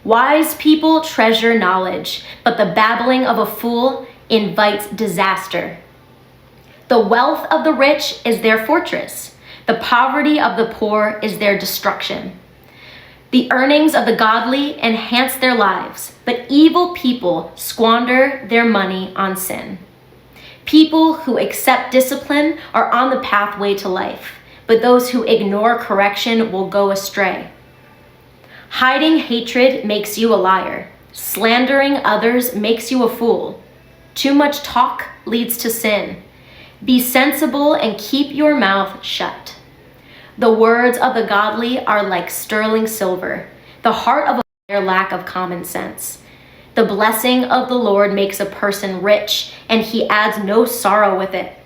Wise people treasure knowledge, but the babbling of a fool invites disaster. The wealth of the rich is their fortress. The poverty of the poor is their destruction. The earnings of the godly enhance their lives, but evil people squander their money on sin. People who accept discipline are on the pathway to life, but those who ignore correction will go astray. Hiding hatred makes you a liar. Slandering others makes you a fool. Too much talk leads to sin. Be sensible and keep your mouth shut. The words of the godly are like sterling silver, the heart of a lack of common sense. The blessing of the Lord makes a person rich, and he adds no sorrow with it.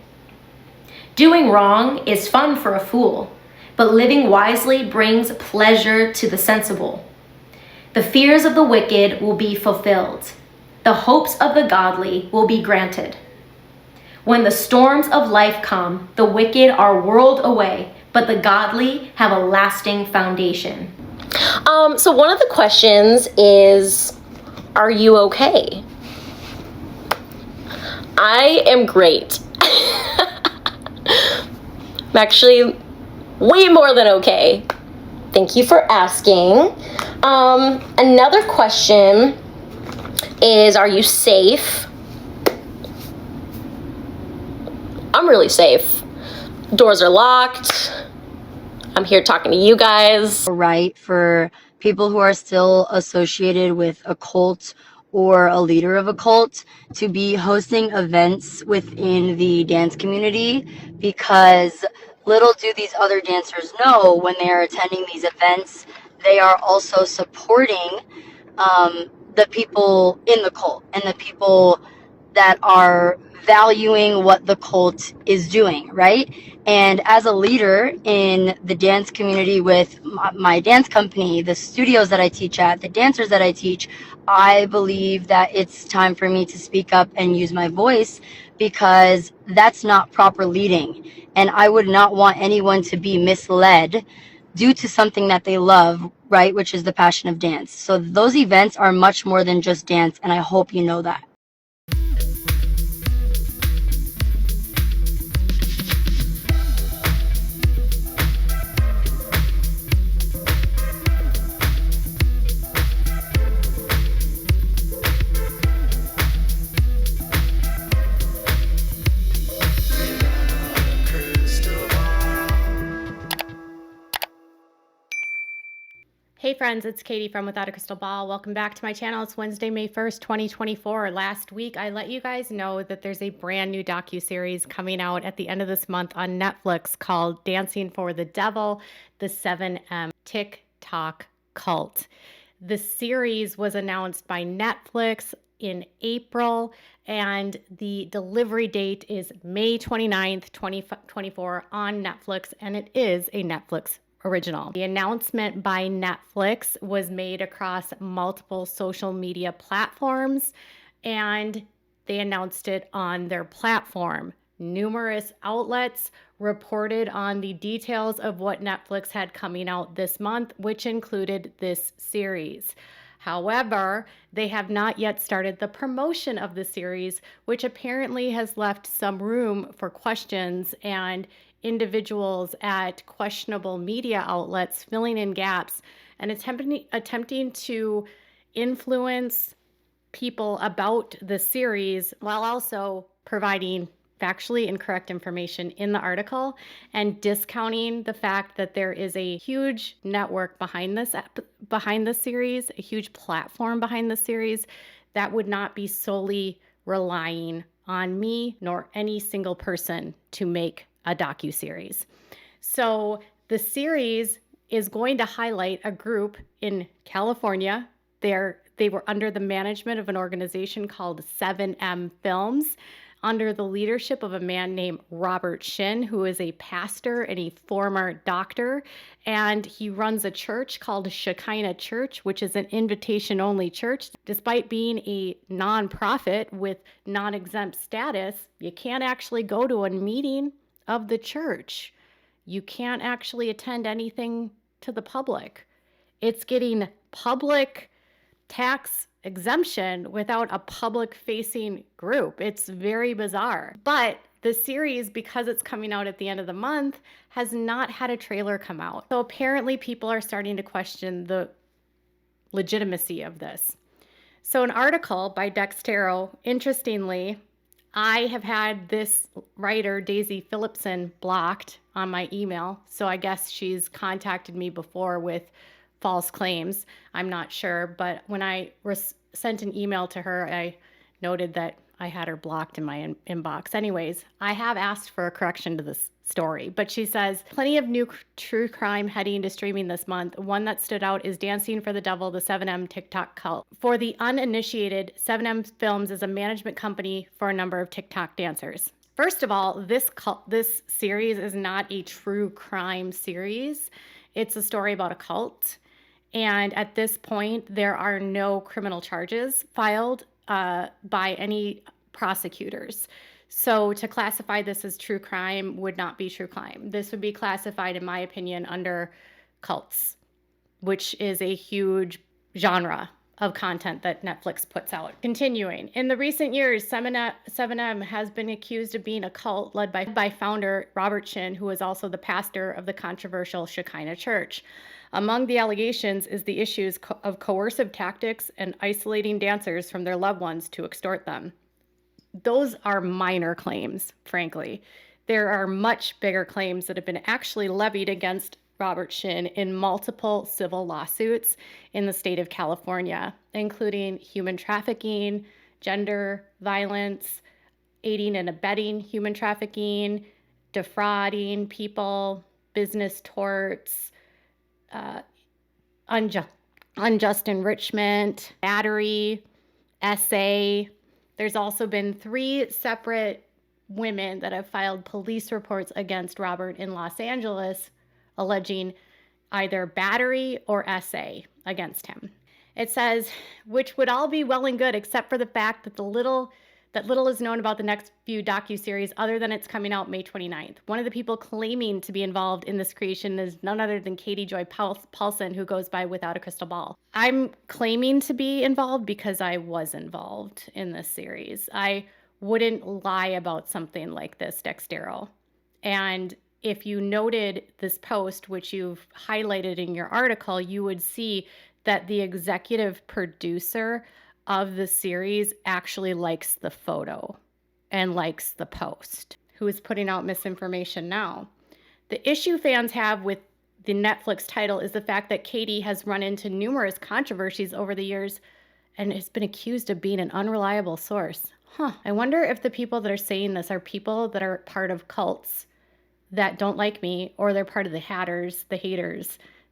Doing wrong is fun for a fool, but living wisely brings pleasure to the sensible. The fears of the wicked will be fulfilled. The hopes of the godly will be granted. When the storms of life come, the wicked are whirled away, but the godly have a lasting foundation. So one of the questions is, are you okay? I am great. I'm actually way more than okay. Thank you for asking. Another question is, are you safe? I'm really safe. Doors are locked. I'm here talking to you guys. Right for people who are still associated with a cult or a leader of a cult to be hosting events within the dance community, because little do these other dancers know, when they are attending these events, they are also supporting the people in the cult and the people that are valuing what the cult is doing, right? And as a leader in the dance community with my dance company, the studios that I teach at, the dancers that I teach, I believe that it's time for me to speak up and use my voice, because that's not proper leading. And I would not want anyone to be misled due to something that they love, right? Which is the passion of dance. So those events are much more than just dance, and I hope you know that. Hey friends, it's Katie from Without a Crystal Ball. Welcome back to my channel. It's Wednesday, May 1st, 2024. Last week, I let you guys know that there's a brand new docuseries coming out at the end of this month on Netflix called Dancing for the Devil, the 7M TikTok Cult. The series was announced by Netflix in April, and the delivery date is May 29th, 2024 on Netflix, and it is a Netflix original. The announcement by Netflix was made across multiple social media platforms, and they announced it on their platform. Numerous outlets reported on the details of what Netflix had coming out this month, which included this series. However, they have not yet started the promotion of the series, which apparently has left some room for questions and individuals at questionable media outlets filling in gaps and attempting to influence people about the series while also providing factually incorrect information in the article and discounting the fact that there is a huge network behind this series, a huge platform behind the series that would not be solely relying on me nor any single person to make a docuseries. So the series is going to highlight a group in California. They were under the management of an organization called 7M Films, under the leadership of a man named Robert Shin, who is a pastor and a former doctor. And he runs a church called Shekinah Church, which is an invitation-only church. Despite being a nonprofit with non-exempt status, you can't actually go to a meeting of the church. You can't actually attend anything to the public. It's getting public tax exemption without a public-facing group. It's very bizarre. But the series, because it's coming out at the end of the month, has not had a trailer come out. So apparently people are starting to question the legitimacy of this. So an article by Dextero, interestingly, I have had this writer, Daisy Phillipson, blocked on my email. So I guess she's contacted me before with false claims. I'm not sure. But when I sent an email to her, I noted that I had her blocked in my inbox. Anyways, I have asked for a correction to this story, but she says, plenty of new true crime heading to streaming this month. One that stood out is Dancing for the Devil, the 7M TikTok cult. For the uninitiated, 7M Films is a management company for a number of TikTok dancers. First of all, this series is not a true crime series. It's a story about a cult. And at this point, there are no criminal charges filed by any prosecutors. So to classify this as true crime would not be true crime. This would be classified, in my opinion, under cults, which is a huge genre of content that Netflix puts out. Continuing, in the recent years, 7M has been accused of being a cult led by founder Robert Shin, who is also the pastor of the controversial Shekinah Church. Among the allegations is the issues of coercive tactics and isolating dancers from their loved ones to extort them. Those are minor claims, frankly. There are much bigger claims that have been actually levied against Robert Shin in multiple civil lawsuits in the state of California, including human trafficking, gender violence, aiding and abetting human trafficking, defrauding people, business torts, unjust enrichment, battery, SA. There's also been 3 separate women that have filed police reports against Robert in Los Angeles, alleging either battery or SA against him. It says, which would all be well and good, except for the fact that little is known about the next few docuseries other than it's coming out May 29th. One of the people claiming to be involved in this creation is none other than Katie Joy Paulson, who goes by Without a Crystal Ball. I'm claiming to be involved because I was involved in this series. I wouldn't lie about something like this, Dextero. And if you noted this post, which you've highlighted in your article, you would see that the executive producer of the series actually likes the photo and likes the post, who is putting out misinformation now. The issue fans have with the Netflix title is the fact that Katie has run into numerous controversies over the years and has been accused of being an unreliable source. I wonder if the people that are saying this are people that are part of cults that don't like me, or they're part of the haters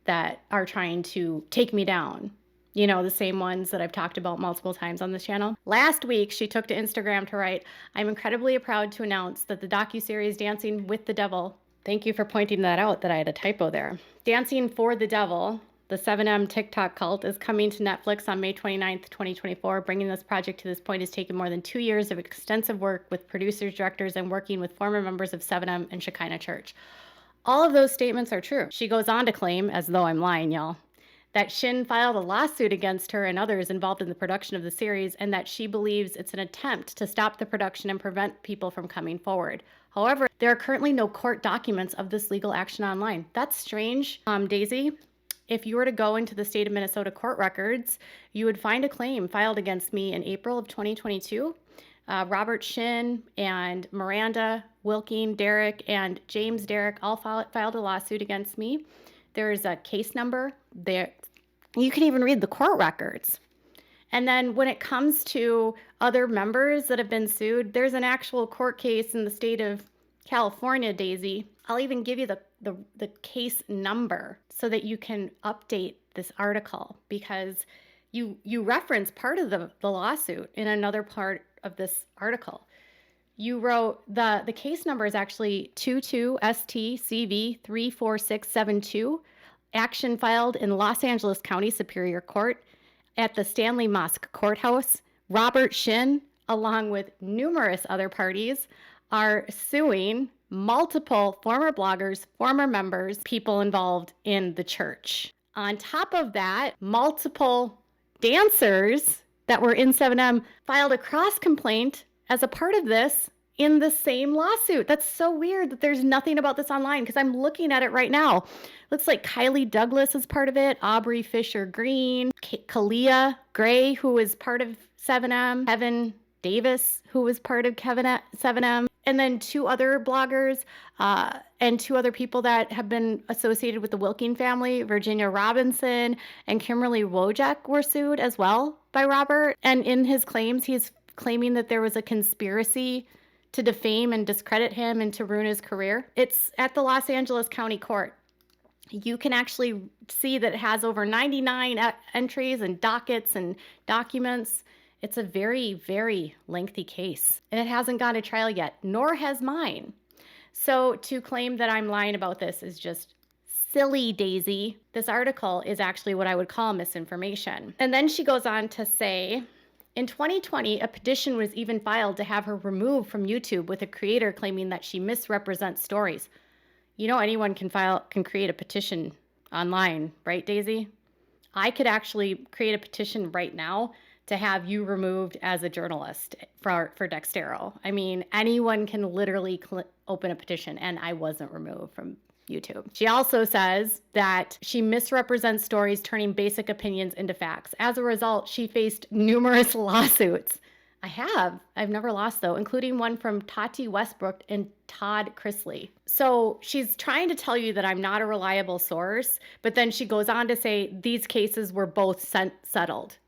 that are trying to take me down. You know, the same ones that I've talked about multiple times on this channel. Last week, she took to Instagram to write, I'm incredibly proud to announce that the docuseries Dancing with the Devil, thank you for pointing that out, that I had a typo there. Dancing for the Devil, the 7M TikTok cult, is coming to Netflix on May 29th, 2024. Bringing this project to this point has taken more than 2 years of extensive work with producers, directors, and working with former members of 7M and Shekinah Church. All of those statements are true. She goes on to claim, as though I'm lying, y'all, that Shin filed a lawsuit against her and others involved in the production of the series, and that she believes it's an attempt to stop the production and prevent people from coming forward. However, there are currently no court documents of this legal action online. That's strange, Daisy. If you were to go into the state of Minnesota court records, you would find a claim filed against me in April of 2022. Robert Shin and Miranda Wilking, Derek, and James Derek all filed a lawsuit against me. There's a case number there. You can even read the court records. And then when it comes to other members that have been sued, there's an actual court case in the state of California, Daisy. I'll even give you the case number so that you can update this article, because you reference part of the lawsuit in another part of this article. You wrote the case number is actually 22STCV34672, action filed in Los Angeles County Superior Court at the Stanley Mosque Courthouse. Robert Shin, along with numerous other parties, are suing multiple former bloggers, former members, people involved in the church. On top of that, multiple dancers that were in 7M filed a cross complaint as a part of this in the same lawsuit. That's so weird that there's nothing about this online, because I'm looking at it right now. Looks like Kylie Douglas is part of it, Aubrey Fisher Green, Kalia Gray, who was part of 7M, Kevin Davis, who was part of 7M, and then 2 other bloggers and 2 other people that have been associated with the Wilking family, Virginia Robinson and Kimberly Wojcik, were sued as well by Robert. And in his claims, he's claiming that there was a conspiracy to defame and discredit him and to ruin his career. It's at the Los Angeles County Court. You can actually see that it has over 99 entries and dockets and documents. It's a very, very lengthy case, and it hasn't gone to trial yet, nor has mine. So to claim that I'm lying about this is just silly, Daisy. This article is actually what I would call misinformation. And then she goes on to say, in 2020, a petition was even filed to have her removed from YouTube, with a creator claiming that she misrepresents stories. You know, anyone can create a petition online, right, Daisy? I could actually create a petition right now to have you removed as a journalist for Dextero. I mean, anyone can literally open a petition, and I wasn't removed from YouTube. She also says that she misrepresents stories, turning basic opinions into facts. As a result, she faced numerous lawsuits. I've never lost, though, including one from Tati Westbrook and Todd Chrisley. So she's trying to tell you that I'm not a reliable source, but then she goes on to say these cases were both settled,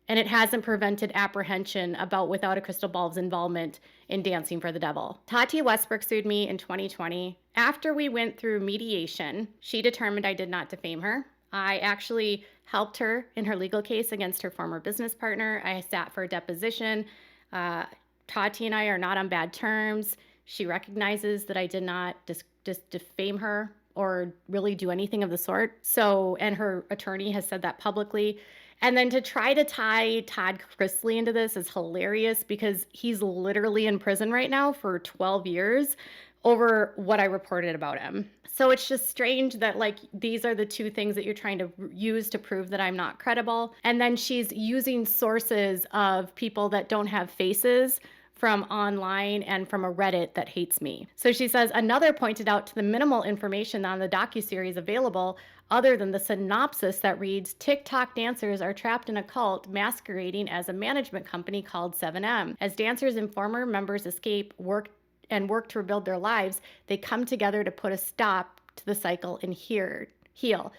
and it hasn't prevented apprehension about Without a Crystal Ball's involvement in Dancing for the Devil. Tati Westbrook sued me in 2020. After we went through mediation, she determined I did not defame her. I actually helped her in her legal case against her former business partner. I sat for a deposition. Tati and I are not on bad terms. She recognizes that I did not just defame her or really do anything of the sort. So, and her attorney has said that publicly. And then to try to tie Todd Chrisley into this is hilarious, because he's literally in prison right now for 12 years over what I reported about him. So it's just strange that, like, these are the 2 things that you're trying to use to prove that I'm not credible. And then she's using sources of people that don't have faces from online and from a Reddit that hates me. So she says, another pointed out to the minimal information on the docuseries available other than the synopsis that reads, TikTok dancers are trapped in a cult masquerading as a management company called 7M. As dancers and former members escape, work to rebuild their lives, they come together to put a stop to the cycle and heal.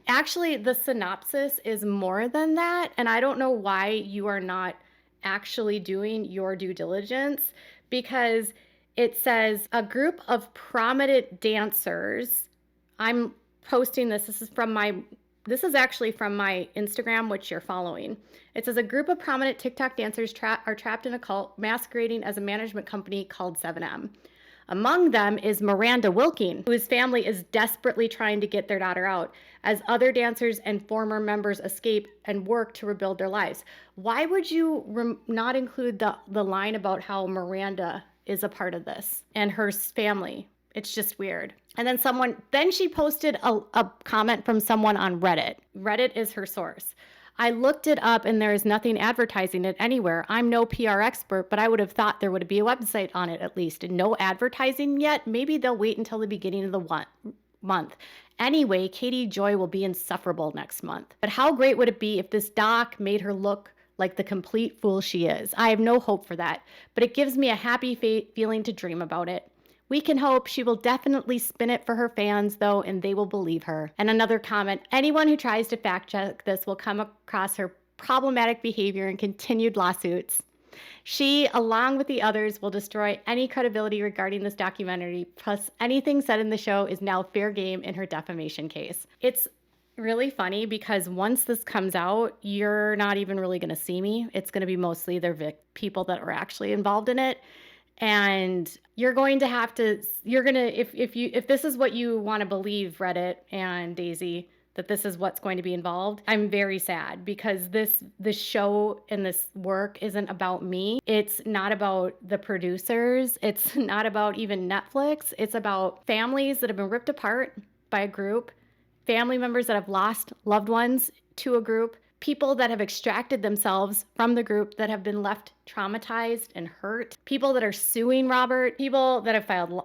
Actually, the synopsis is more than that, and I don't know why you are not actually doing your due diligence, because it says a group of prominent dancers. I'm posting this. This is actually from my Instagram, which you're following. It says a group of prominent TikTok dancers are trapped in a cult masquerading as a management company called 7M. Among them is Miranda Wilking, whose family is desperately trying to get their daughter out, as other dancers and former members escape and work to rebuild their lives. Why would you not include the line about how Miranda is a part of this and her family? It's just weird. And then she posted a comment from someone on Reddit. Reddit is her source. I looked it up and there is nothing advertising it anywhere. I'm no PR expert, but I would have thought there would be a website on it at least. And no advertising yet. Maybe they'll wait until the beginning of the month. Anyway, Katie Joy will be insufferable next month. But how great would it be if this doc made her look like the complete fool she is? I have no hope for that, but it gives me a happy feeling to dream about it. We can hope. She will definitely spin it for her fans, though, and they will believe her. And another comment, anyone who tries to fact check this will come across her problematic behavior and continued lawsuits. She, along with the others, will destroy any credibility regarding this documentary, plus anything said in the show is now fair game in her defamation case. It's really funny because once this comes out, you're not even really going to see me. It's going to be mostly their people that are actually involved in it. And you're going to have to, if this is what you want to believe, Reddit and Daisy, that this is what's going to be involved, I'm very sad, because this show and this work isn't about me. It's not about the producers. It's not about even Netflix. It's about families that have been ripped apart by a group, family members that have lost loved ones to a group, people that have extracted themselves from the group that have been left traumatized and hurt, people that are suing Robert, people that have filed,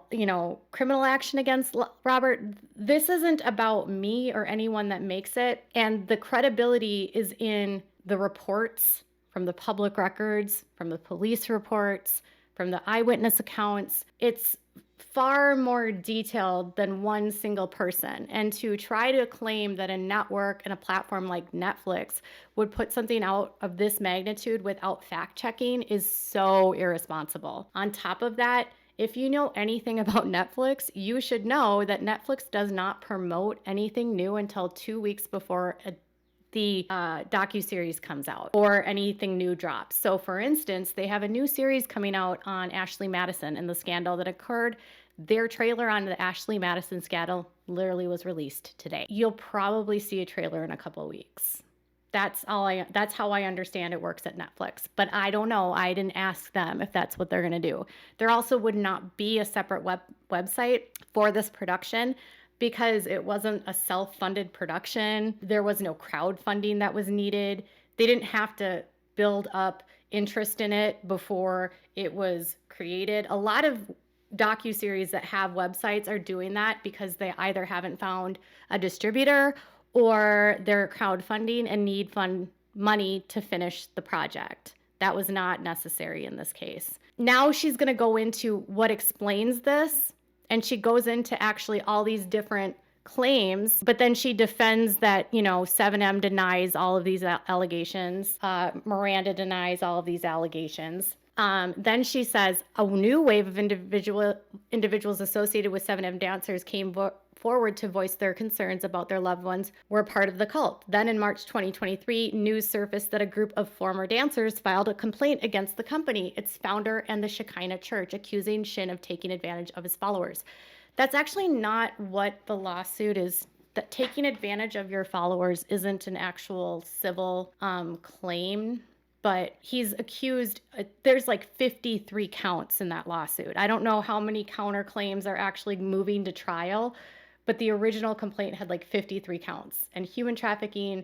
criminal action against Robert. This isn't about me or anyone that makes it. And the credibility is in the reports from the public records, from the police reports, from the eyewitness accounts. It's far more detailed than one single person. And to try to claim that a network and a platform like Netflix would put something out of this magnitude without fact checking is so irresponsible. On top of that, if you know anything about Netflix, you should know that Netflix does not promote anything new until 2 weeks before the docuseries comes out or anything new drops. So for instance, they have a new series coming out on Ashley Madison and the scandal that occurred. Their trailer on the Ashley Madison scandal literally was released today. You'll probably see a trailer in a couple of weeks. That's how I understand it works at Netflix. But I don't know. I didn't ask them if that's what they're going to do. There also would not be a separate website for this production, because it wasn't a self-funded production. There was no crowdfunding that was needed. They didn't have to build up interest in it before it was created. A lot of docuseries that have websites are doing that because they either haven't found a distributor or they're crowdfunding and need money to finish the project. That was not necessary in this case. Now she's going to go into what explains this. And she goes into actually all these different claims, but then she defends that, 7M denies all of these allegations. Miranda denies all of these allegations. Then she says a new wave of individuals associated with 7M dancers came forward to voice their concerns about their loved ones were part of the cult. Then in March 2023, news surfaced that a group of former dancers filed a complaint against the company, its founder, and the Shekinah Church, accusing Shin of taking advantage of his followers. That's actually not what the lawsuit is. That taking advantage of your followers isn't an actual civil claim. But he's accused, there's like 53 counts in that lawsuit. I don't know how many counterclaims are actually moving to trial, but the original complaint had like 53 counts. And human trafficking,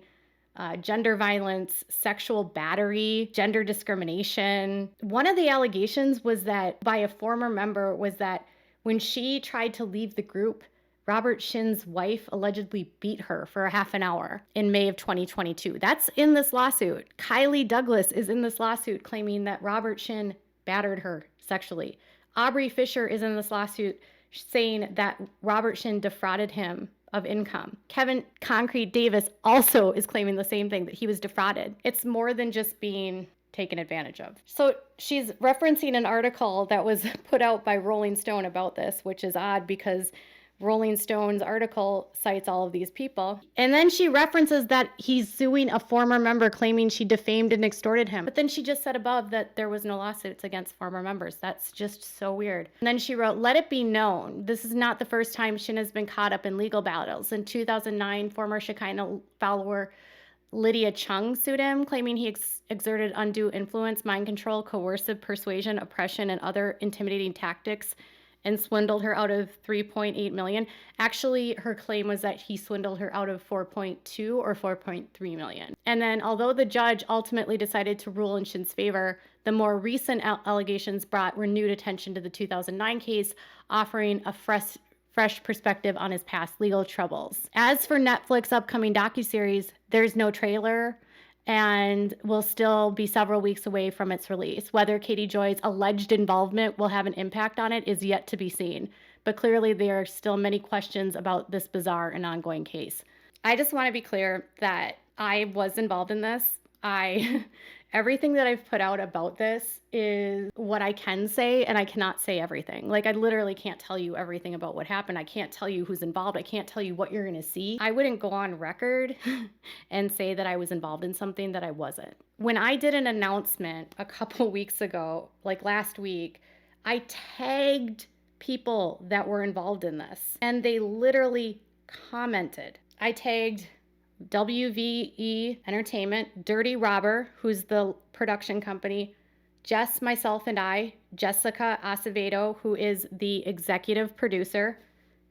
gender violence, sexual battery, gender discrimination. One of the allegations was that by a former member was that when she tried to leave the group, Robert Shin's wife allegedly beat her for a half an hour in May of 2022. That's in this lawsuit. Kylie Douglas is in this lawsuit claiming that Robert Shin battered her sexually. Aubrey Fisher is in this lawsuit saying that Robert Shin defrauded him of income. Kevin Concrete Davis also is claiming the same thing, that he was defrauded. It's more than just being taken advantage of. So she's referencing an article that was put out by Rolling Stone about this, which is odd because Rolling Stone's article cites all of these people. And then she references that he's suing a former member claiming she defamed and extorted him. But then she just said above that there was no lawsuits against former members. That's just so weird. And then she wrote, "Let it be known, this is not the first time Shin has been caught up in legal battles. In 2009, former Shekinah follower Lydia Chung sued him, claiming he exerted undue influence, mind control, coercive persuasion, oppression, and other intimidating tactics, and swindled her out of $3.8 million. Actually, her claim was that he swindled her out of $4.2 or $4.3 million. And then, although the judge ultimately decided to rule in Shin's favor, the more recent allegations brought renewed attention to the 2009 case, offering a fresh perspective on his past legal troubles. As for Netflix upcoming docuseries, there's no trailer and will still be several weeks away from its release. Whether Katie Joy's alleged involvement will have an impact on it is yet to be seen, but clearly there are still many questions about this bizarre and ongoing case. I just want to be clear that I was involved in this. Everything that I've put out about this is what I can say, and I cannot say everything. Like, I literally can't tell you everything about what happened. I can't tell you who's involved. I can't tell you what you're going to see. I wouldn't go on record and say that I was involved in something that I wasn't. When I did an announcement a couple weeks ago, like last week, I tagged people that were involved in this, and they literally commented. I tagged WVE Entertainment, Dirty Robber, who's the production company, Jess, myself, and I, Jessica Acevedo, who is the executive producer.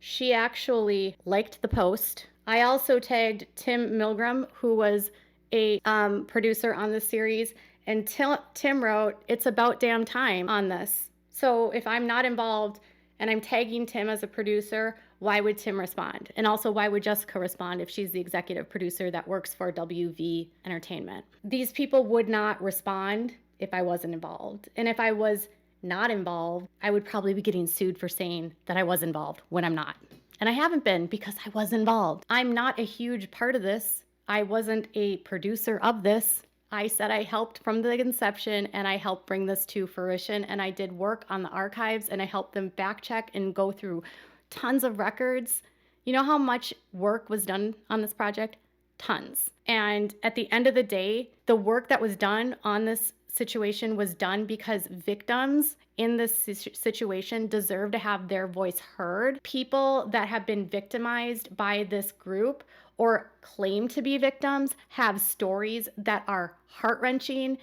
She actually liked the post. I also tagged Tim Milgram, who was a producer on the series, and Tim wrote, "It's about damn time" on this. So if I'm not involved and I'm tagging Tim as a producer, why would Tim respond? And also, why would Jessica respond if she's the executive producer that works for WV Entertainment? These people would not respond if I wasn't involved. And if I was not involved, I would probably be getting sued for saying that I was involved when I'm not. And I haven't been because I was involved. I'm not a huge part of this. I wasn't a producer of this. I said I helped from the inception and I helped bring this to fruition, and I did work on the archives and I helped them back check and go through tons of records. You know how much work was done on this project? Tons. And at the end of the day, the work that was done on this situation was done because victims in this situation deserve to have their voice heard. People that have been victimized by this group or claim to be victims have stories that are heart-wrenching,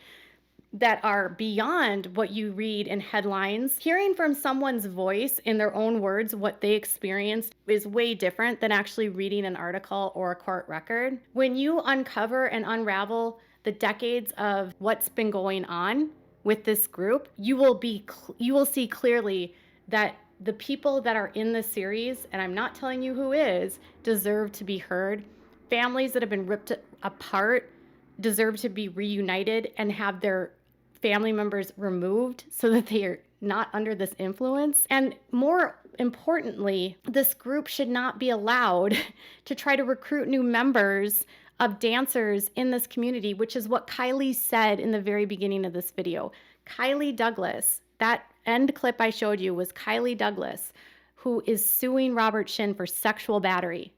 that are beyond what you read in headlines. Hearing from someone's voice in their own words what they experienced is way different than actually reading an article or a court record. When you uncover and unravel the decades of what's been going on with this group, you will see clearly that the people that are in this series, and I'm not telling you who is, deserve to be heard. Families that have been ripped apart deserve to be reunited and have their family members removed so that they are not under this influence. And more importantly, this group should not be allowed to try to recruit new members of dancers in this community, which is what Kylie said in the very beginning of this video. Kylie Douglas, that end clip I showed you was Kylie Douglas, who is suing Robert Shin for sexual battery.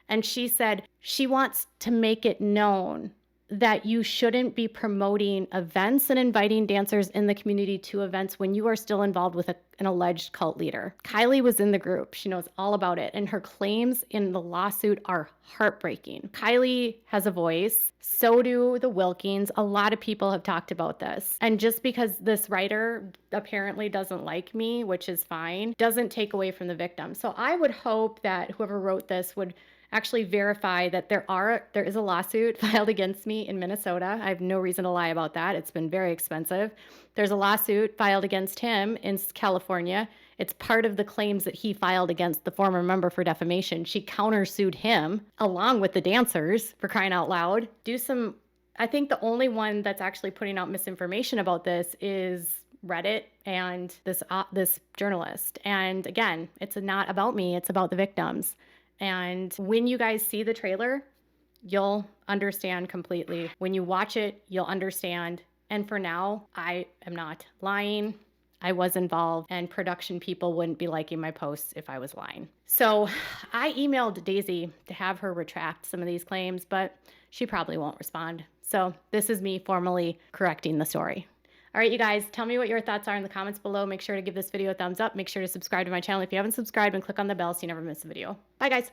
And she said she wants to make it known that you shouldn't be promoting events and inviting dancers in the community to events when you are still involved with an alleged cult leader. Kylie was in the group. She knows all about it. And her claims in the lawsuit are heartbreaking. Kylie has a voice. So do the Wilkins. A lot of people have talked about this. And just because this writer apparently doesn't like me, which is fine, doesn't take away from the victim. So I would hope that whoever wrote this would actually verify that there is a lawsuit filed against me in Minnesota. I have no reason to lie about that. It's been very expensive. There's a lawsuit filed against him in California. It's part of the claims that he filed against the former member for defamation. She countersued him along with the dancers, for crying out loud. I think the only one that's actually putting out misinformation about this is Reddit and this journalist. And again, it's not about me. It's about the victims. And when you guys see the trailer, you'll understand completely. When you watch it, you'll understand. And for now, I am not lying. I was involved, and production people wouldn't be liking my posts if I was lying. So I emailed Daisy to have her retract some of these claims, but she probably won't respond. So this is me formally correcting the story. All right, you guys, tell me what your thoughts are in the comments below. Make sure to give this video a thumbs up. Make sure to subscribe to my channel if you haven't subscribed, and click on the bell so you never miss a video. Bye, guys.